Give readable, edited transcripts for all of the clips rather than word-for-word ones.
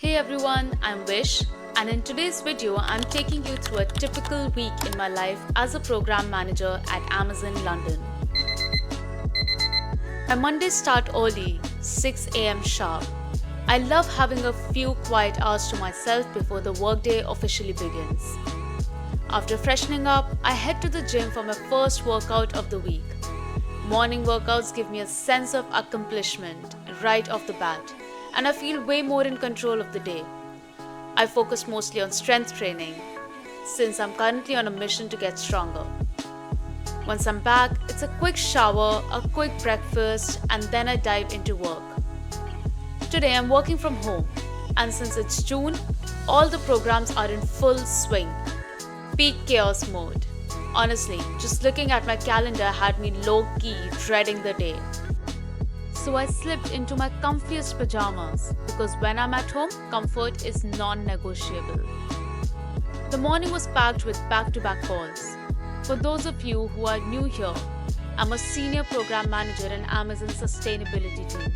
Hey everyone, I'm Vish, and in today's video, I'm taking you through a typical week in my life as a program manager at Amazon London. My Mondays start early, 6 am sharp. I love having a few quiet hours to myself before the workday officially begins. After freshening up, I head to the gym for my first workout of the week. Morning workouts give me a sense of accomplishment right off the bat, and I feel way more in control of the day. I focus mostly on strength training, since I'm currently on a mission to get stronger. Once I'm back, it's a quick shower, a quick breakfast, and then I dive into work. Today I'm working from home, and since it's June, all the programs are in full swing. Peak chaos mode. Honestly, just looking at my calendar had me low-key dreading the day. So I slipped into my comfiest pajamas because when I'm at home, comfort is non-negotiable. The morning was packed with back-to-back calls. For those of you who are new here, I'm a senior program manager in Amazon's sustainability team.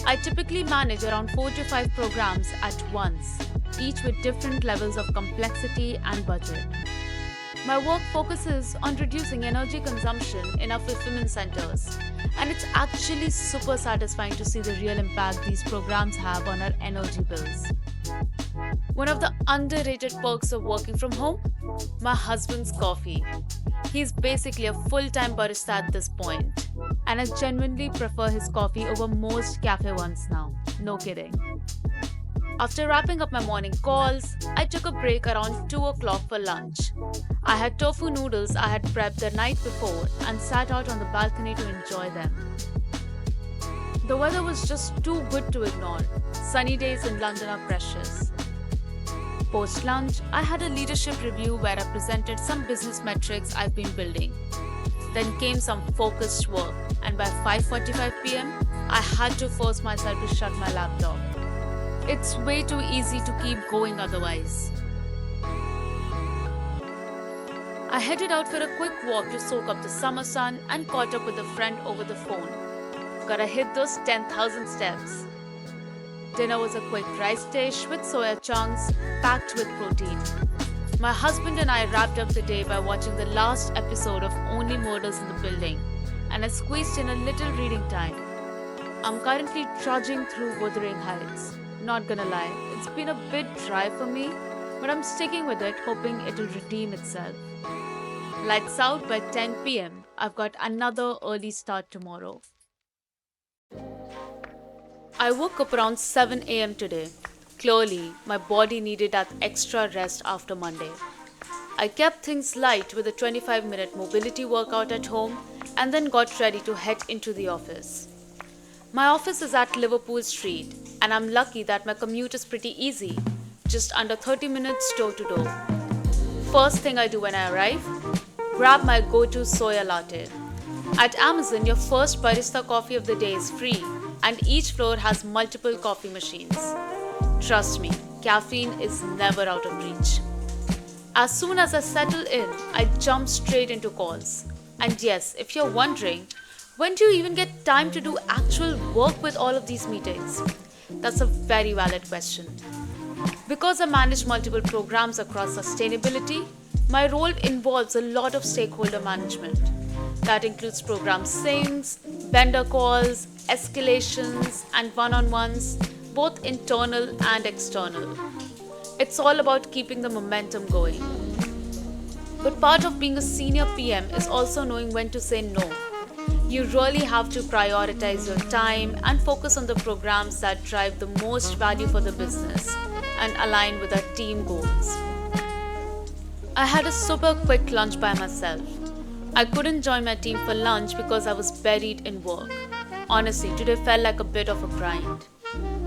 I typically manage around 4 to 5 programs at once, each with different levels of complexity and budget. My work focuses on reducing energy consumption in our fulfillment centers, and it's actually super satisfying to see the real impact these programs have on our energy bills. One of the underrated perks of working from home? My husband's coffee. He's basically a full-time barista at this point, and I genuinely prefer his coffee over most cafe ones now. No kidding. After wrapping up my morning calls, I took a break around 2 o'clock for lunch. I had tofu noodles I had prepped the night before and sat out on the balcony to enjoy them. The weather was just too good to ignore. Sunny days in London are precious. Post-lunch, I had a leadership review where I presented some business metrics I've been building. Then came some focused work, and by 5:45 pm, I had to force myself to shut my laptop. It's way too easy to keep going otherwise. I headed out for a quick walk to soak up the summer sun and caught up with a friend over the phone. Gotta hit those 10,000 steps. Dinner was a quick rice dish with soya chunks packed with protein. My husband and I wrapped up the day by watching the last episode of Only Murders in the Building, and I squeezed in a little reading time. I'm currently trudging through Wuthering Heights. Not gonna lie, it's been a bit dry for me, but I'm sticking with it, hoping it'll redeem itself. Lights out by 10 pm. I've got another early start tomorrow. I woke up around 7 am today. Clearly, my body needed that extra rest after Monday. I kept things light with a 25-minute mobility workout at home and then got ready to head into the office. My office is at Liverpool Street, and I'm lucky that my commute is pretty easy, just under 30 minutes door to door. First thing I do when I arrive, grab my go-to soya latte. At Amazon, your first barista coffee of the day is free, and each floor has multiple coffee machines. Trust me, caffeine is never out of reach. As soon as I settle in, I jump straight into calls. And yes, if you're wondering, when do you even get time to do actual work with all of these meetings? That's a very valid question. Because I manage multiple programs across sustainability, my role involves a lot of stakeholder management. That includes program syncs, vendor calls, escalations, and one-on-ones, both internal and external. It's all about keeping the momentum going. But part of being a senior PM is also knowing when to say no. You really have to prioritize your time and focus on the programs that drive the most value for the business and align with our team goals. I had a super quick lunch by myself. I couldn't join my team for lunch because I was buried in work. Honestly, today felt like a bit of a grind.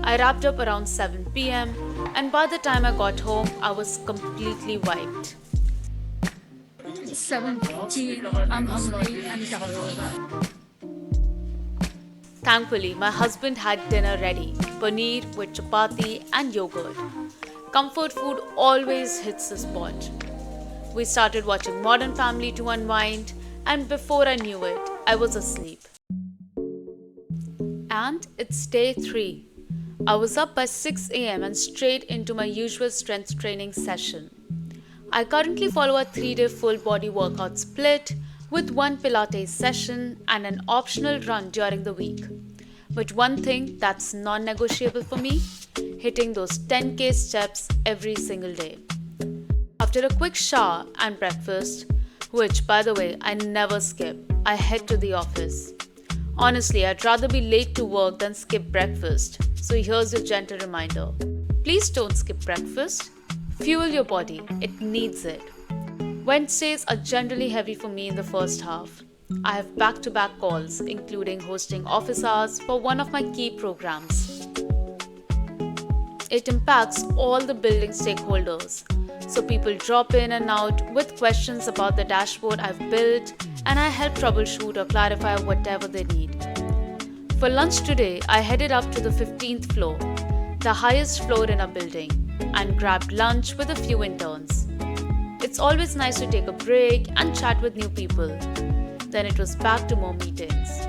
I wrapped up around 7 pm, and by the time I got home, I was completely wiped. It's 7:50. I'm hungry and tired. Thankfully, my husband had dinner ready, paneer with chapati and yogurt. Comfort food always hits the spot. We started watching Modern Family to unwind, and before I knew it, I was asleep. And it's day 3. I was up by 6 am and straight into my usual strength training session. I currently follow a 3-day full body workout split with one Pilates session and an optional run during the week. But one thing that's non-negotiable for me, hitting those 10k steps every single day. After a quick shower and breakfast, which by the way I never skip, I head to the office. Honestly, I'd rather be late to work than skip breakfast. So here's your gentle reminder. Please don't skip breakfast. Fuel your body, it needs it. Wednesdays are generally heavy for me in the first half. I have back-to-back calls, including hosting office hours for one of my key programs. It impacts all the building stakeholders, so people drop in and out with questions about the dashboard I've built, and I help troubleshoot or clarify whatever they need. For lunch today, I headed up to the 15th floor, the highest floor in our building, and grabbed lunch with a few interns. It's always nice to take a break and chat with new people. Then it was back to more meetings.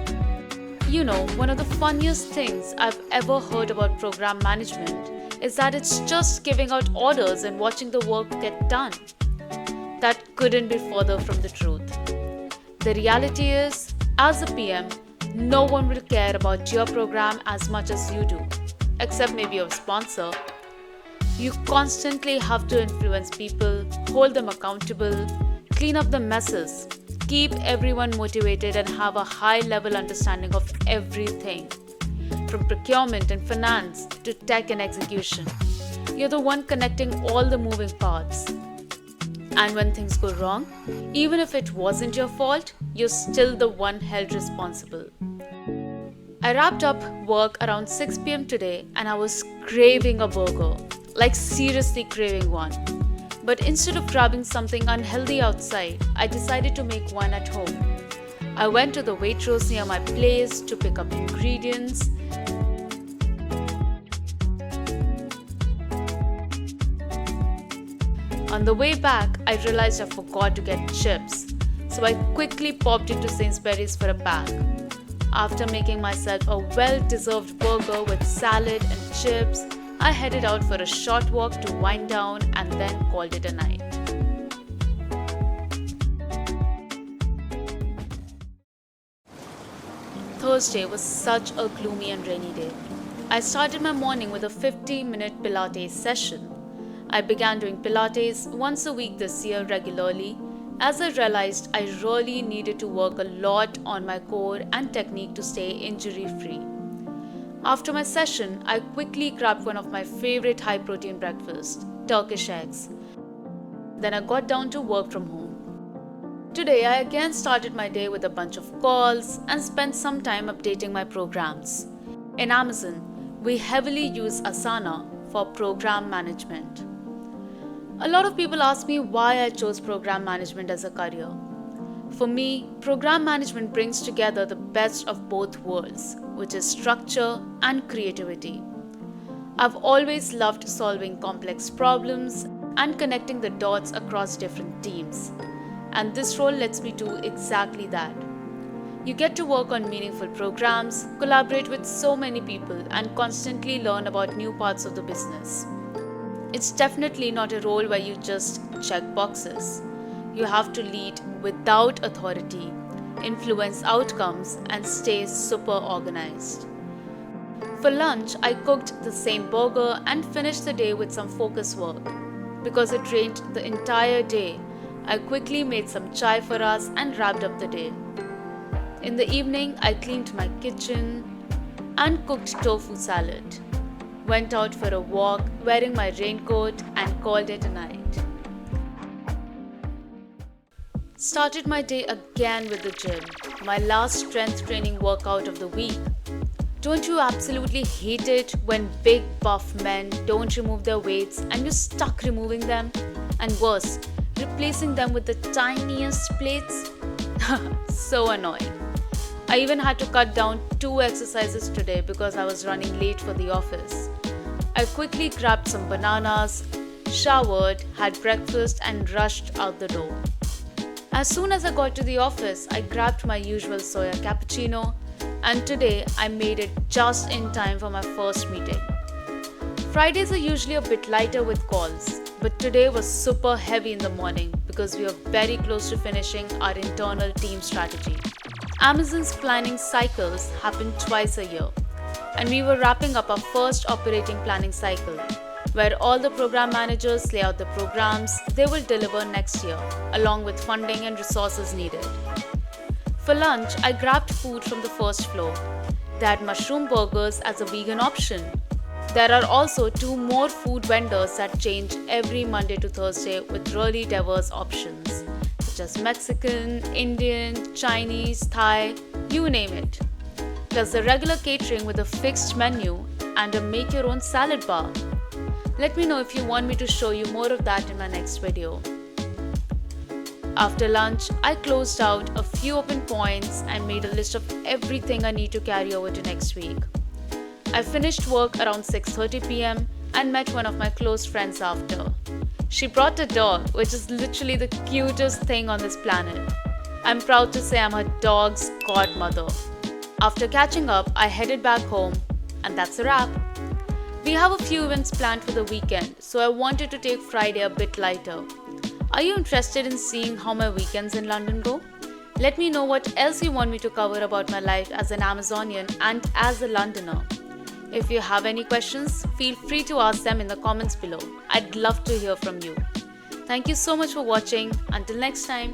You know, one of the funniest things I've ever heard about program management is that it's just giving out orders and watching the work get done. That couldn't be further from the truth. The reality is, as a PM, no one will care about your program as much as you do, except maybe your sponsor. You constantly have to influence people, hold them accountable, clean up the messes, keep everyone motivated and have a high-level understanding of everything, from procurement and finance to tech and execution. You're the one connecting all the moving parts. And when things go wrong, even if it wasn't your fault, you're still the one held responsible. I wrapped up work around 6 p.m. today and I was craving a burger. Like seriously craving one. But instead of grabbing something unhealthy outside, I decided to make one at home. I went to the Waitrose near my place to pick up ingredients. On the way back, I realized I forgot to get chips, so I quickly popped into Sainsbury's for a pack. After making myself a well-deserved burger with salad and chips, I headed out for a short walk to wind down and then called it a night. Thursday was such a gloomy and rainy day. I started my morning with a 50-minute Pilates session. I began doing Pilates once a week this year regularly, as I realized I really needed to work a lot on my core and technique to stay injury-free. After my session, I quickly grabbed one of my favorite high-protein breakfasts, Turkish eggs. Then I got down to work from home. Today, I again started my day with a bunch of calls and spent some time updating my programs. In Amazon, we heavily use Asana for program management. A lot of people ask me why I chose program management as a career. For me, program management brings together the best of both worlds, which is structure and creativity. I've always loved solving complex problems and connecting the dots across different teams. And this role lets me do exactly that. You get to work on meaningful programs, collaborate with so many people, and constantly learn about new parts of the business. It's definitely not a role where you just check boxes. You have to lead without authority, influence outcomes, and stay super organized. For lunch, I cooked the same burger and finished the day with some focus work. Because it rained the entire day, I quickly made some chai for us and wrapped up the day. In the evening, I cleaned my kitchen and cooked tofu salad. Went out for a walk wearing my raincoat and called it a night. Started my day again with the gym, my last strength training workout of the week. Don't you absolutely hate it when big buff men don't remove their weights and you're stuck removing them? And worse, replacing them with the tiniest plates? So annoying. I even had to cut down 2 exercises today because I was running late for the office. I quickly grabbed some bananas, showered, had breakfast and rushed out the door. As soon as I got to the office, I grabbed my usual soya cappuccino, and today I made it just in time for my first meeting. Fridays are usually a bit lighter with calls, but today was super heavy in the morning because we were very close to finishing our internal team strategy. Amazon's planning cycles happen twice a year, and we were wrapping up our first operating planning cycle, where all the program managers lay out the programs they will deliver next year, along with funding and resources needed. For lunch, I grabbed food from the first floor. They had mushroom burgers as a vegan option. There are also 2 more food vendors that change every Monday to Thursday with really diverse options, such as Mexican, Indian, Chinese, Thai, you name it. Plus the regular catering with a fixed menu and a make your own salad bar. Let me know if you want me to show you more of that in my next video. After lunch, I closed out a few open points and made a list of everything I need to carry over to next week. I finished work around 6:30 p.m. and met one of my close friends after. She brought a dog, which is literally the cutest thing on this planet. I'm proud to say I'm her dog's godmother. After catching up, I headed back home, and that's a wrap. We have a few events planned for the weekend, so I wanted to take Friday a bit lighter. Are you interested in seeing how my weekends in London go? Let me know what else you want me to cover about my life as an Amazonian and as a Londoner. If you have any questions, feel free to ask them in the comments below. I'd love to hear from you. Thank you so much for watching. Until next time.